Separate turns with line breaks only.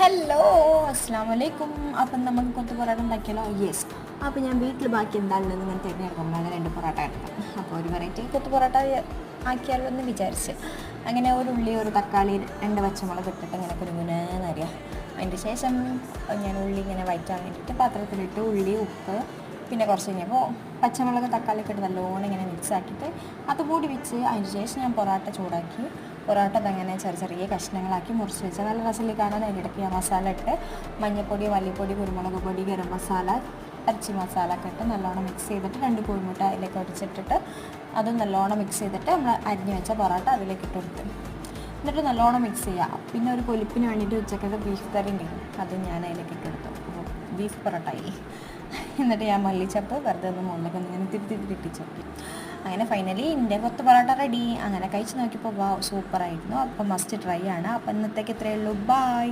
Hello, അസ്സാം വലൈക്കും. അപ്പം നമുക്ക് കൊത്തു പൊറോട്ട ഉണ്ടാക്കിയാലോ? യെസ്. അപ്പോൾ ഞാൻ വീട്ടിൽ ബാക്കി എന്താണെന്ന് ഞാൻ തിരഞ്ഞെടുക്കുമ്പോഴാണ് 2 പൊറോട്ട എടുത്തത്. അപ്പോൾ ഒരു വെറൈറ്റി കൊത്തു പൊറോട്ട ആക്കിയാലോ എന്ന് വിചാരിച്ച് അങ്ങനെ ഒരു ഉള്ളി, ഒരു തക്കാളി, 2 പച്ചമുളക് ഇട്ടിട്ട് ഇങ്ങനെ കുരുമുനെന്ന് അറിയാം. അതിൻ്റെ ശേഷം ഞാൻ ഉള്ളി ഇങ്ങനെ വഴറ്റാൻ വേണ്ടിയിട്ട് പാത്രത്തിലിട്ട് ഉള്ളി, ഉപ്പ്, പിന്നെ കുറച്ച് കഴിഞ്ഞപ്പോൾ പച്ചമുളക്, തക്കാളിയൊക്കെ ഇട്ട് നല്ലോണം ഇങ്ങനെ മിക്സ് ആക്കിയിട്ട് അത് കൂടി വെച്ച് അതിന് ശേഷം ഞാൻ പൊറോട്ട ചൂടാക്കി പൊറോട്ട അതങ്ങനെ ചെറിയ ചെറിയ കഷ്ണങ്ങളാക്കി മുറിച്ച് വെച്ചാൽ നല്ല രസത്തിൽ കാണാൻ. അതിൻ്റെ ഇടയ്ക്ക് ഞാൻ മസാല ഇട്ട് മഞ്ഞൾപ്പൊടി, മല്ലിപ്പൊടി, കുരുമുളക് പൊടി, ഗരം മസാല, ഇറച്ചി മസാല ഒക്കെ ഇട്ട് നല്ലോണം മിക്സ് ചെയ്തിട്ട് 2 കോഴിമുട്ട അതിലേക്ക് ഒടിച്ചിട്ടിട്ട് അതും നല്ലോണം മിക്സ് ചെയ്തിട്ട് നമ്മൾ അരിഞ്ഞ് വെച്ച പൊറോട്ട അതിലേക്ക് ഇട്ട് കൊടുക്കും. എന്നിട്ട് നല്ലോണം മിക്സ് ചെയ്യുക. പിന്നെ ഒരു പൊലിപ്പിന് വേണ്ടിയിട്ട് ഉച്ചക്കത്തെ ബീഫ് കറി ഉണ്ടെങ്കിൽ അത് ഞാൻ അതിലേക്ക് ഇട്ടെടുത്തു. അപ്പോൾ ബീഫ് പൊറോട്ടയായി. എന്നിട്ട് ഞാൻ മല്ലിച്ചപ്പ് വെറുതെ ഒന്ന് മുകളിലേക്ക് ഒന്ന് ഇങ്ങനെ തിരിച്ച് നോക്കി. അങ്ങനെ ഫൈനലി എൻ്റെ കൊത്തു പൊറോട്ട റെഡി. അങ്ങനെ കഴിച്ച് നോക്കിയപ്പോൾ വാ, സൂപ്പറായിരുന്നു. അപ്പം മസ്റ്റ് ട്രൈ ആണ്. അപ്പം ഇന്നത്തേക്ക് ഇത്രയേ ഉള്ളൂ. ബായ്.